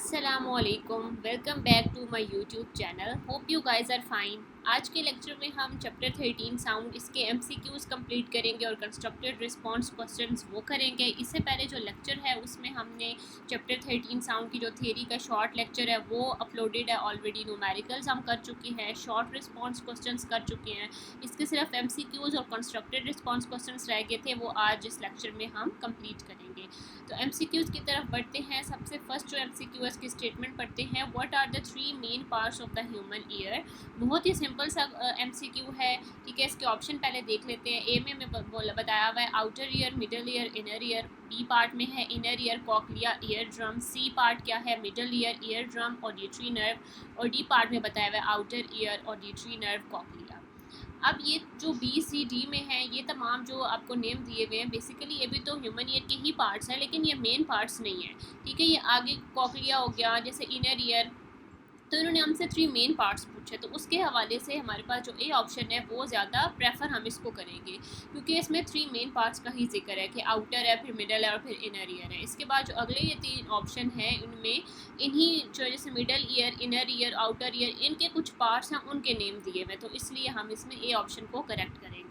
Assalamualaikum, welcome back to my YouTube channel. Hope you guys are fine. आज के lecture में हम chapter 13 sound इसके एमसीक्यूज कंप्लीट करेंगे और कंस्ट्रक्टेड रिस्पांस क्वेश्चंस वो करेंगे। इससे पहले जो लेक्चर है उसमें हमने चैप्टर 13 साउंड की जो थ्योरी का शॉर्ट लेक्चर है वो अपलोडेड है ऑलरेडी। न्यूमेरिकल्स हम कर चुके हैं, शॉर्ट रिस्पांस क्वेश्चंस कर चुके हैं। इसके सिर्फ एमसीक्यूज और कंस्ट्रक्टेड रिस्पांस क्वेश्चंस रह गए थे, वो आज इस लेक्चर में हम कंप्लीट करेंगे। तो एमसीक्यूज की तरफ बढ़ते हैं। सबसे फर्स्ट जो एमसीक्यूज की स्टेटमेंट पढ़ते हैं, what are the three main parts of the human ear. बहुत ही सिंपल सा एमसीक्यू है, ठीक है। इसके ऑप्शन पहले देख लेते हैं। ए में बताया हुआ है outer ear, middle ear, inner ear. B part में है inner ear, cochlea, ear drum. C part क्या है, middle ear, ear drum, auditory nerve. और डी पार्ट में बताया हुआ है outer ear, auditory nerve, cochlea. अब ये जो बी सी डी में है, ये तमाम जो आपको नेम दिए हुए हैं, बेसिकली ये भी तो ह्यूमन ईयर के ही पार्ट्स हैं, लेकिन ये मेन पार्ट्स नहीं है, ठीक है। ये आगे कॉकलिया हो गया, जैसे इनर ईयर, तो इन्होंने हमसे थ्री मेन पार्ट्स पूछे, तो उसके हवाले से हमारे पास जो ए ऑप्शन है वो ज़्यादा प्रेफर हम इसको करेंगे, क्योंकि इसमें थ्री मेन पार्ट्स का ही जिक्र है कि आउटर है, फिर मिडल है और फिर इनर ईयर है। इसके बाद जो अगले ये तीन ऑप्शन हैं, इनमें इन्हीं जो जैसे middle ear, inner year, outer ear, इनके कुछ पार्ट्स हैं, उनके नेम दिए हुए, तो इसलिए हम इसमें ए ऑप्शन को करेक्ट करेंगे।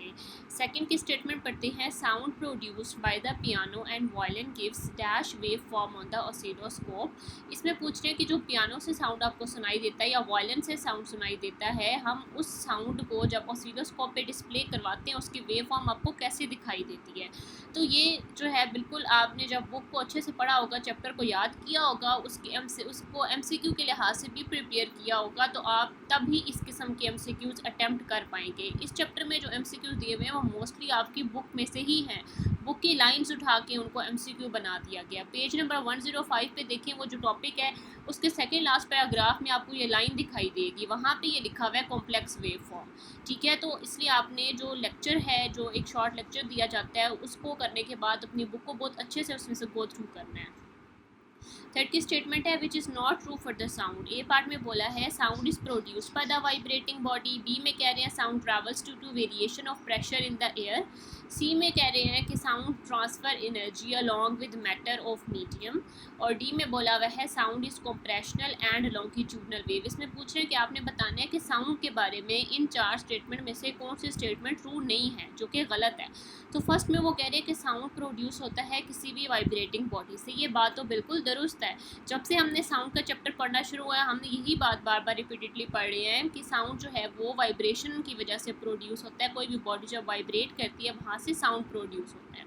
सेकंड की स्टेटमेंट पढ़ते हैं, sound produced by the piano and violin gives dash wave form on the oscilloscope. इसमें पूछ रहे हैं कि जो पियानो से साउंड आपको सुनाई देता है या वायलिन से साउंड सुनाई देता है, हम उस साउंड को जब ऑसिलोस्कोप पे डिस्प्ले करवाते हैं उसकी वेव फॉर्म आपको कैसे दिखाई देती है। तो ये जो है बिल्कुल आपने जब बुक को अच्छे से पढ़ा होगा, चैप्टर को याद किया होगा, उसको एमसीक्यू के लिहाज से भी प्रिपेयर किया होगा, तो आप तभी इस किस्म के एमसीक्यूज अटेम्प्ट कर पाएंगे। इस चैप्टर में जो एमसीक्यूज दिए हुए हैं वो मोस्टली आपकी बुक में से ही हैं, बुक की लाइंस उठा के उनको एमसीक्यू बना दिया गया। पेज नंबर 105 पे देखें, वो जो टॉपिक है उसके सेकेंड लास्ट पैराग्राफ में आपको ये लाइन दिखाई देगी, वहाँ पे ये लिखा हुआ है कॉम्प्लेक्स वेव फॉर्म, ठीक है। तो इसलिए आपने जो लेक्चर है, जो एक शॉर्ट लेक्चर दिया जाता है, उसको करने के बाद अपनी बुक को बहुत अच्छे से उसमें से गो थ्रू करना है। थर्ड की स्टेटमेंट है, which is not true for the sound. A part में बोला है sound is produced by the vibrating body. B में कह रहे हैं sound travels due to variation of pressure in the air. C में कह रहे हैं कि sound transfer energy along with matter of medium. और डी में बोला हुआ है sound is compressional and longitudinal wave. इसमें पूछ रहे हैं कि आपने बताना है कि साउंड के बारे में इन चार स्टेटमेंट में से कौन सी स्टेटमेंट ट्रू नहीं है, जो कि गलत है। तो फर्स्ट में वो कह रहे हैं कि साउंड प्रोड्यूस होता है किसी भी वाइब्रेटिंग बॉडी से। ये बात तो बिल्कुल दुरुस्त है। जब से हमने साउंड का चैप्टर पढ़ना शुरू हुआ, हमने यही बात बार बार रिपीटेडली पढ़ रहे हैं कि साउंड जो है वो वाइब्रेशन की वजह से प्रोड्यूस होता है। कोई भी बॉडी जब वाइब्रेट करती है वहाँ से साउंड प्रोड्यूस होता है।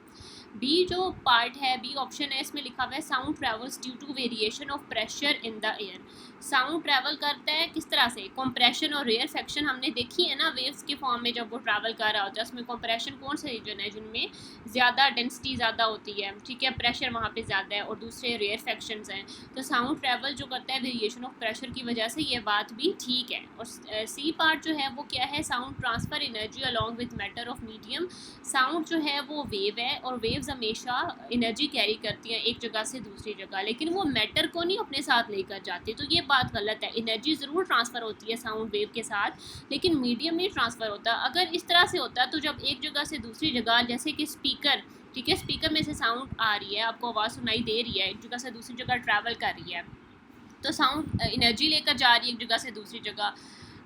बी जो पार्ट है, बी ऑप्शन है, इसमें लिखा हुआ है sound travels due to variation of pressure in the air. Sound travel करता है किस तरह से, कंप्रेशन और रेयरफेक्शन हमने देखी है ना, वेव्स के फॉर्म में जब वो ट्रैवल कर रहा होता है उसमें कंप्रेशन कौन से रीजन है जिनमें ज़्यादा डेंसिटी ज़्यादा होती है, ठीक है, प्रेशर वहाँ पे ज़्यादा है, और दूसरे रेयरफेक्शंस हैं। तो साउंड ट्रैवल जो करता है वेरिएशन ऑफ प्रेशर की वजह से, ये बात भी ठीक है। और सी पार्ट जो है वो क्या है, sound transfer energy along with matter of medium. Sound जो है वो वेव है, और वेव्स हमेशा एनर्जी कैरी करती हैं एक जगह से दूसरी जगह, लेकिन वो मैटर को नहीं अपने साथ लेकर जाती। तो ये बात गलत है। एनर्जी ज़रूर ट्रांसफ़र होती है साउंड वेव के साथ, लेकिन मीडियम नहीं ट्रांसफ़र होता। अगर इस तरह से होता तो जब एक जगह से दूसरी जगह, जैसे कि स्पीकर, ठीक है, स्पीकर में से साउंड आ रही है, आपको आवाज़ सुनाई दे रही है, एक जगह से दूसरी जगह ट्रैवल कर रही है, तो साउंड एनर्जी लेकर जा रही है एक जगह से दूसरी जगह।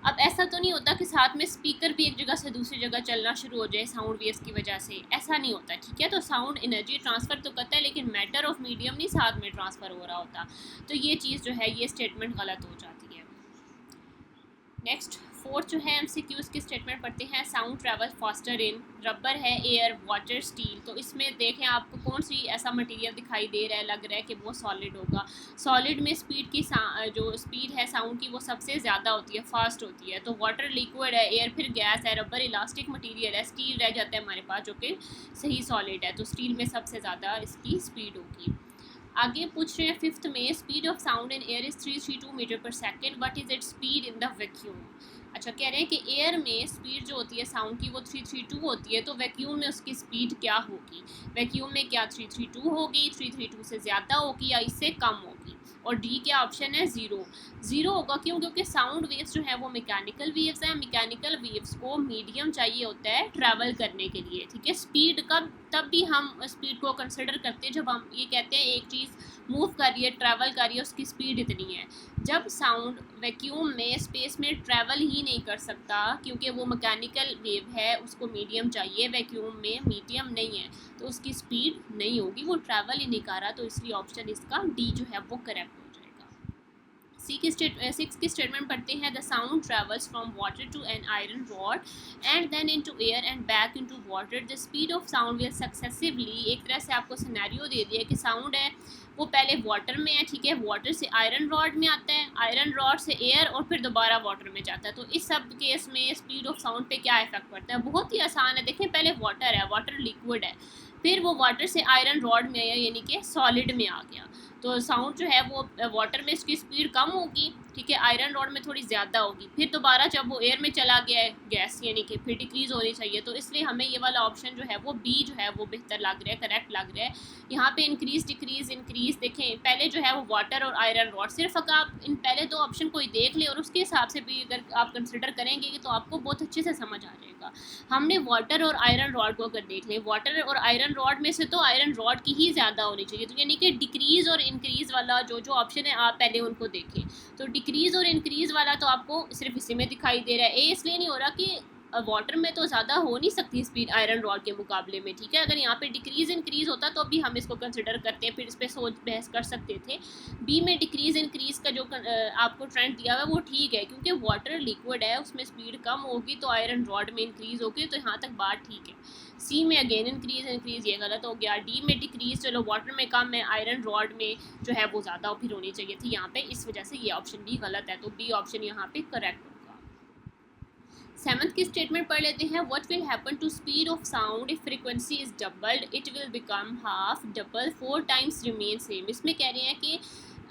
अब ऐसा तो नहीं होता कि साथ में स्पीकर भी एक जगह से दूसरी जगह चलना शुरू हो जाए साउंड वेव्स की वजह से, ऐसा नहीं होता, ठीक है। तो साउंड एनर्जी ट्रांसफ़र तो करता है, लेकिन मैटर ऑफ मीडियम नहीं साथ में ट्रांसफ़र हो रहा होता। तो ये चीज़ जो है, ये स्टेटमेंट गलत हो जाती है। नेक्स्ट फोर्थ जो है एमसीक्यूज की स्टेटमेंट पढ़ते हैं, sound travel faster in. Rubber है, एयर, वाटर, स्टील। तो इसमें देखें आपको कौन सी ऐसा मटेरियल दिखाई दे रहा है, लग रहा है कि वो सॉलिड होगा। सॉलिड में स्पीड की जो स्पीड है साउंड की वो सबसे ज़्यादा होती है, फास्ट होती है। तो वाटर लिक्विड है, एयर फिर गैस है, रबर इलास्टिक मटेरियल है, स्टील रह जाता है हमारे पास जो कि सही सॉलिड है। तो स्टील में सबसे ज़्यादा इसकी स्पीड होगी। आगे पूछ रहे हैं फिफ्थ में, speed of sound in air is 332 metre per second, what is it speed in the vacuum. अच्छा, कह रहे हैं कि एयर में स्पीड जो होती है साउंड की वो 332 होती है, तो वैक्यूम में उसकी स्पीड क्या होगी। वैक्यूम में क्या 332 होगी, 332 से ज़्यादा होगी या इससे कम होगी। और डी क्या ऑप्शन है, ज़ीरो होगा। क्यों, क्योंकि साउंड वेव्स जो है वो मैकेनिकल वेव्स हैं। मैकेनिकल वेव्स को मीडियम चाहिए होता है ट्रैवल करने के लिए, ठीक है। स्पीड कब तब भी हम स्पीड को कंसिडर करते हैं जब हम ये कहते हैं एक चीज़ मूव कर रही है, ट्रैवल कर रही है, उसकी स्पीड इतनी है। जब साउंड वैक्यूम में स्पेस में ट्रैवल ही नहीं कर सकता क्योंकि वो मैकेनिकल वेव है, उसको मीडियम चाहिए, वैक्यूम में मीडियम नहीं है तो उसकी स्पीड नहीं होगी, वो ट्रैवल ही नहीं कर रहा, तो इसलिए ऑप्शन इसका डी जो है वो करेक्ट हो जाएगा। सिक्स की स्टेटमेंट पढ़ते हैं, the sound travels from water to an iron rod and then into air and back into water, the speed of sound will successively, एक तरह से आपको सिनेरियो दे दिया कि साउंड है वो पहले वाटर में है, ठीक है, वाटर से आयरन रॉड में आता है, आयरन रॉड से एयर और फिर दोबारा वाटर में जाता है। तो इस सब केस में स्पीड ऑफ साउंड पे क्या इफेक्ट पड़ता है, बहुत ही आसान है। देखें पहले वाटर है, वाटर लिक्विड है, फिर वो वाटर से आयरन रॉड में आया यानी कि सॉलिड में आ गया, तो साउंड जो है वो वाटर में इसकी स्पीड कम होगी, ठीक है, आयरन रॉड में थोड़ी ज़्यादा होगी, फिर दोबारा जब वो एयर में चला गया है गैस यानी कि फिर डिक्रीज़ होनी चाहिए। तो इसलिए हमें ये वाला ऑप्शन जो है वो बी जो है वो बेहतर लग रहा है, करेक्ट लग रहा है। यहाँ पे इंक्रीज़ डिक्रीज़ इंक्रीज़ देखें, पहले जो है वो वाटर और आयरन रॉड, सिर्फ अगर आप इन पहले दो ऑप्शन को ही देख लें और उसके हिसाब से भी अगर आप कंसिडर करेंगे तो आपको बहुत अच्छे से समझ आ जाएगा। हमने वाटर और आयरन रॉड को अगर देख लें, वाटर और आयरन रॉड में से तो आयरन रॉड की ही ज़्यादा होनी चाहिए, तो यानी कि डिक्रीज़ और इंक्रीज़ वाला जो जो ऑप्शन है आप पहले उनको देखें। तो डिक्रीज़ और इंक्रीज़ वाला तो आपको सिर्फ इसी में दिखाई दे रहा है, ए इसलिए नहीं हो रहा कि वाटर में तो ज़्यादा हो नहीं सकती स्पीड आयरन रॉड के मुकाबले में, ठीक है। अगर यहाँ पे डिक्रीज़ इंक्रीज़ होता तो भी हम इसको कंसिडर करते हैं, फिर इस पर सोच बहस कर सकते थे। बी में डिक्रीज़ इंक्रीज़ का जो आपको ट्रेंड दिया हुआ है वो ठीक है, क्योंकि वाटर लिक्विड है, उसमें स्पीड कम होगी तो आयरन रॉड में इंक्रीज़ होगी, तो यहाँ तक बात ठीक है। सी में अगेन इंक्रीज़ इंक्रीज़ ये गलत हो गया। डी में डिक्रीज़, चलो वाटर में कम है, आयरन रॉड में जो है वो ज़्यादा फिर होनी चाहिए थी यहाँ पे, इस वजह से ये ऑप्शन भी गलत है, तो बी ऑप्शन यहाँ पे करेक्ट। सेवंथ की स्टेटमेंट पढ़ लेते हैं, what will happen to speed of sound if frequency is doubled, it will become half, double, 4 times remain same. इसमें कह रहे हैं कि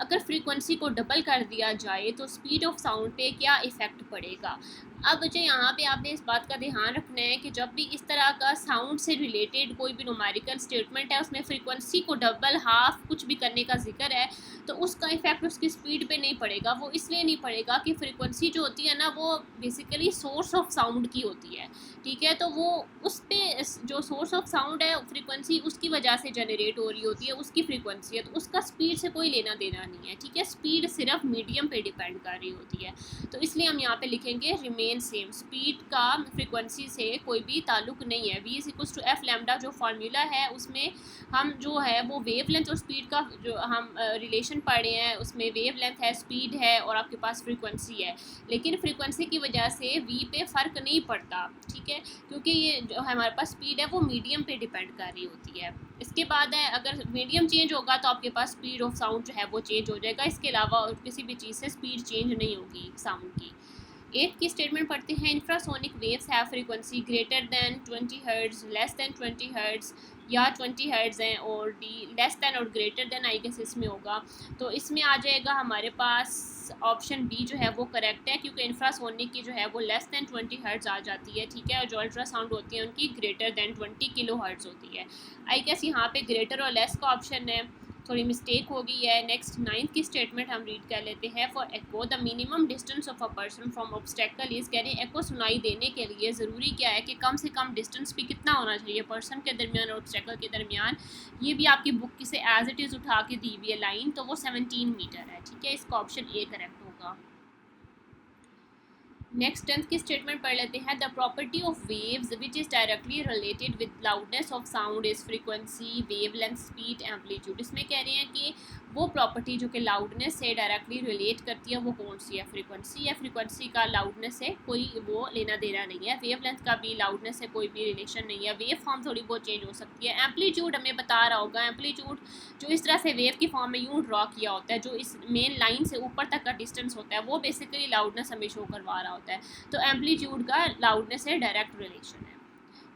अगर फ्रीक्वेंसी को डबल कर दिया जाए तो स्पीड ऑफ साउंड पे क्या इफ़ेक्ट पड़ेगा। अब बच्चे यहाँ पे आपने इस बात का ध्यान रखना है कि जब भी इस तरह का साउंड से रिलेटेड कोई भी न्यूमेरिकल स्टेटमेंट है उसमें फ्रीक्वेंसी को डबल हाफ कुछ भी करने का जिक्र है तो उसका इफेक्ट उसकी स्पीड पे नहीं पड़ेगा। वो इसलिए नहीं पड़ेगा कि फ्रीक्वेंसी जो होती है ना वो बेसिकली सोर्स ऑफ साउंड की होती है, ठीक है, तो वो उस पर जो सोर्स ऑफ साउंड है फ्रीक्वेंसी उसकी वजह से जनरेट हो रही होती है, उसकी फ्रीक्वेंसी है, तो उसका स्पीड से कोई लेना देना नहीं है, ठीक है, स्पीड सिर्फ मीडियम पे डिपेंड कर रही होती है। तो इसलिए हम यहाँ पे लिखेंगे रिमेन सेम, स्पीड का फ्रीक्वेंसी से कोई भी ताल्लुक नहीं है। v equals to F lambda जो फार्मूला है उसमें हम जो है वो वेव लेंथ और स्पीड का जो हम रिलेशन पढ़े हैं उसमें वेव लेंथ है, स्पीड है और आपके पास फ्रीक्वेंसी है, लेकिन फ्रीक्वेंसी की वजह से v पे फ़र्क नहीं पड़ता, ठीक है, क्योंकि ये जो हमारे पास स्पीड है वो मीडियम पे डिपेंड कर रही होती है। इसके बाद है अगर मीडियम चेंज होगा तो आपके पास स्पीड ऑफ साउंड जो है वो चेंज हो जाएगा, इसके अलावा और किसी भी चीज़ से स्पीड चेंज नहीं होगी साउंड की। 8 की स्टेटमेंट पढ़ते हैं, infrasonic waves have frequency greater than 20 hertz, less than 20 hertz या 20 हर्ट्ज हैं, और डी लेस दैन और ग्रेटर दैन आई गेस इसमें होगा, तो इसमें आ जाएगा हमारे पास ऑप्शन बी जो है वो करेक्ट है, क्योंकि इंफ्रासोनिक की जो है वो लेस दैन 20 हर्ट्ज आ जाती है, ठीक है, और जो अल्ट्रासाउंड होती है उनकी ग्रेटर दैन 20 किलो हर्ट्ज होती है। आई गेस यहाँ पे ग्रेटर और लेस का ऑप्शन है, थोड़ी मिस्टेक हो गई है। नेक्स्ट 9th की स्टेटमेंट हम रीड कर लेते हैं, for echo the minimum distance of a person from obstacle is, कह रहे हैं एको सुनाई देने के लिए ज़रूरी क्या है कि कम से कम डिस्टेंस भी कितना होना चाहिए पर्सन के दरमियान और ऑब्स्टेकल के दरमियान। ये भी आपकी बुक से एज इट इज़ उठा के दी हुई है लाइन, तो वो 17 मीटर है, ठीक है, इसका ऑप्शन ए करेक्ट होगा। नेक्स्ट 10th की स्टेटमेंट पढ़ लेते हैं, the property of waves which is directly related with loudness of sound is frequency, wavelength, speed, amplitude. इसमें कह रहे हैं कि वो प्रॉपर्टी जो कि लाउडनेस से डायरेक्टली रिलेट करती है वो कौन सी है, फ्रीक्वेंसी है, फ्रीक्वेंसी का लाउडनेस से कोई वो लेना देना नहीं है, वेवलेंथ का भी लाउडनेस से कोई भी रिलेशन नहीं है, वेव फॉर्म थोड़ी बहुत चेंज हो सकती है, एम्पलीट्यूड हमें बता रहा होगा, एम्पलीट्यूड जो इस तरह से वेव की फॉर्म में यूँ ड्रॉ किया होता है, जो इस मेन लाइन से ऊपर तक का डिस्टेंस होता है वो बेसिकली लाउडनेस हमें शो करवा रहा होता है, तो एम्पलीट्यूड का लाउडनेस से डायरेक्ट रिलेशन है।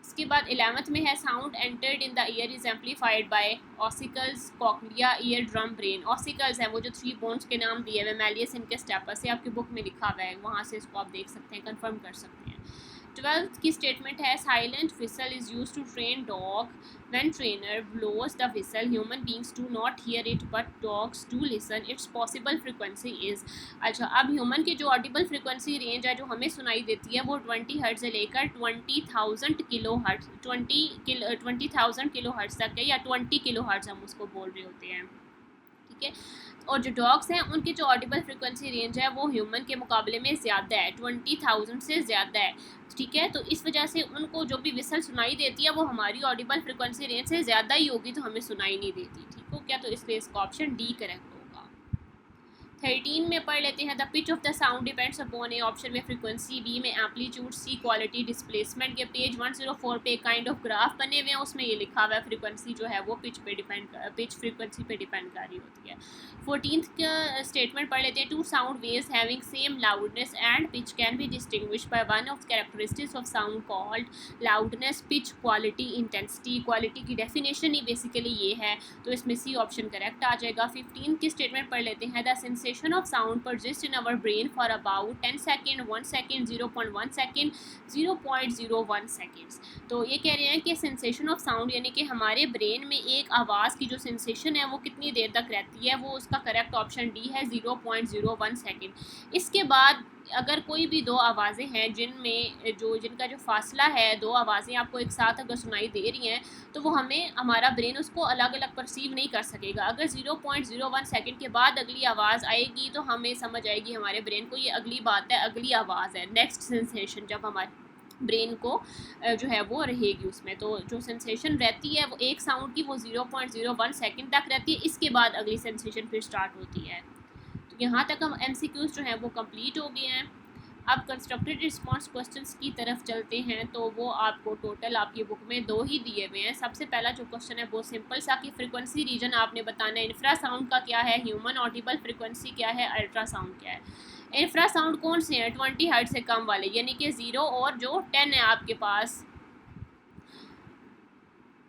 इसके बाद 11th में है, sound entered in the ear is amplified by ossicles, cochlea, ear drum, brain. Ossicles है वो जो 3 बोन्स के नाम दिए हुए मैलियस इनके स्टेपस से आपकी बुक में लिखा हुआ है, वहाँ से इसको आप देख सकते हैं, कंफर्म कर सकते हैं। 12th की स्टेटमेंट है silent whistle is use to train dog when trainer blows the whistle human beings do not hear it but dogs do listen its possible frequency is। अच्छा, अब ह्यूमन की जो ऑडिबल फ्रिक्वेंसी रेंज है जो हमें सुनाई देती है वो 20 हर्ट्ज से लेकर 20,000 किलो हर्ट्ज 20,000 किलो हर्ट्ज तक है, या 20 किलो हर्ट्ज हम उसको बोल रहे होते हैं, ठीक है। और जो डॉग्स हैं उनकी जो ऑडिबल फ्रिक्वेंसी रेंज है वो ह्यूमन के मुकाबले में ज़्यादा है, 20,000 से ज़्यादा है, ठीक है। तो इस वजह से उनको जो भी विसल सुनाई देती है वो हमारी ऑडिबल फ्रिक्वेंसी रेंज से ज़्यादा ही होगी, तो हमें सुनाई नहीं देती, ठीक हो क्या। तो इसलिए इसका ऑप्शन डी करेक्ट होगा। 13 में पढ़ लेते हैं the pitch of the sound depends upon A, option में फ्रीक्वेंसी, बी में एम्पलीट्यूड, सी क्वालिटी, डिस्प्लेसमेंट। के पेज 104 पे काइंड ऑफ ग्राफ बने हुए हैं, उसमें ये लिखा हुआ है फ्रीक्वेंसी जो है वो पिच फ्रीक्वेंसी पे डिपेंड कर रही होती है। 14th का स्टेटमेंट पढ़ लेते हैं two sound waves having same loudness and pitch can be distinguished by one of characteristics of sound called loudness, pitch, quality, intensity. Quality की डेफिनेशन ही बेसिकली ये है, तो इसमें सी ऑप्शन करेक्ट आ जाएगा। 15 की स्टेटमेंट पढ़ लेते हैं the sensation of sound persist in our brain for about 10 second, 1 second, 0.1 second, 0.01 seconds. तो ये कह रहे हैं कि सेंसेशन ऑफ साउंड यानी कि हमारे ब्रेन में एक आवाज़ की जो सेंसेशन है वो कितनी देर तक रहती है, वो उसका करेक्ट ऑप्शन डी है 0.01 सेकेंड। इसके बाद अगर कोई भी दो आवाज़ें हैं जिनका जो फासला है, दो आवाज़ें आपको एक साथ अगर सुनाई दे रही हैं तो वो हमारा ब्रेन उसको अलग अलग परसीव नहीं कर सकेगा। अगर 0.01 सेकेंड के बाद अगली आवाज़ आएगी तो हमें समझ आएगी हमारे ब्रेन को ये अगली बात है, अगली आवाज़ है, नेक्स्ट सेंसेशन जब हमारे ब्रेन को जो है वो रहेगी उसमें। तो जो सेंसेशन रहती है वो एक साउंड की वो 0.01 सेकेंड तक रहती है, इसके बाद अगली सेंसेशन फिर स्टार्ट होती है। तो यहाँ तक हम MCQs जो हैं वो कंप्लीट हो गए हैं। अब कंस्ट्रक्टेड रिस्पॉन्स क्वेश्चंस की तरफ चलते हैं, तो वो आपको टोटल आपकी बुक में 2 ही दिए हुए हैं। सबसे पहला जो क्वेश्चन है वो सिंपल सा कि फ्रीक्वेंसी रीजन आपने बताना है, इंफ्रासाउंड का क्या है, ह्यूमन ऑडिबल फ्रीक्वेंसी क्या है, अल्ट्रासाउंड क्या है। इंफ्रासाउंड कौन से हैं, 20 हर्ट्ज से कम वाले, यानी कि 0 और जो 10 है आपके पास,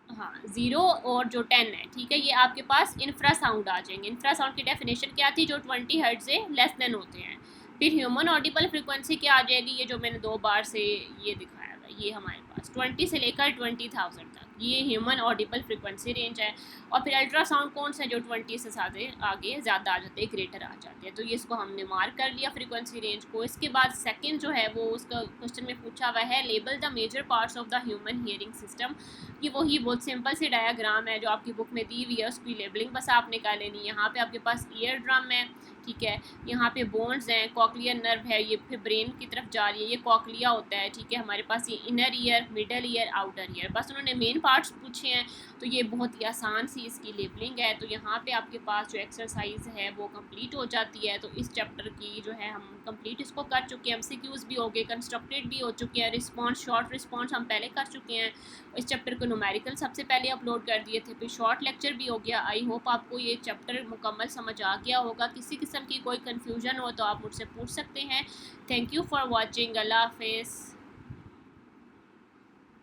हाँ 0 और जो 10 है, ठीक है, ये आपके पास इंफ्रासाउंड आ जाएंगे। इंफ्रासाउंड की डेफिनेशन क्या थी, जो 20 हर्ट्ज से लेस देन होते हैं। फिर ह्यूमन ऑडिबल फ्रीक्वेंसी क्या आ जाएगी, ये जो मैंने 2 बार से ये दिखाया था, ये हमारे पास 20 से लेकर 20,000 तक, ये ह्यूमन ऑडिबल फ्रीक्वेंसी रेंज है। और फिर अल्ट्रासाउंड कौन सा है, जो 20 से आगे ज़्यादा आ जाते हैं, ग्रेटर आ जाते हैं। तो ये इसको हमने मार्क कर लिया फ्रीक्वेंसी रेंज को। इसके बाद सेकंड जो है वो उसका क्वेश्चन में पूछा हुआ है label the major parts of the human hearing system. ये वही बहुत सिंपल सी डायग्राम है जो आपकी बुक में दी हुई है, उसकी लेबलिंग बस आपने कर लेनी। यहाँ पे आपके पास ईयर ड्रम है, ठीक है, यहाँ पे बोन्स हैं, कॉकलियर नर्व है, ये फिर ब्रेन की तरफ जा रही है, ये कॉकलिया होता है, ठीक है। हमारे पास ये inner ear, middle year, outer ear, बस उन्होंने मेन पार्ट्स पूछे हैं। तो ये बहुत ही आसान सी इसकी लेबलिंग है। तो यहाँ पे आपके पास जो एक्सरसाइज है वो कंप्लीट हो जाती है। तो इस चैप्टर की जो है हम कंप्लीट इसको कर चुके हैं, MCQs भी हो गए, कंस्ट्रक्टेड भी हो चुके हैं, रिस्पॉन्स शॉर्ट रिस्पॉन्स हम पहले कर चुके हैं। इस चैप्टर को न्यूमेरिकल सबसे पहले अपलोड कर दिए थे, फिर शॉर्ट लेक्चर भी हो गया। आई होप आपको ये चैप्टर मुकम्मल समझ आ गया होगा। किसी किस्म की कोई कन्फ्यूजन हो तो आप मुझसे पूछ सकते हैं। Thank you for watching. अल्लाह हाफिज़।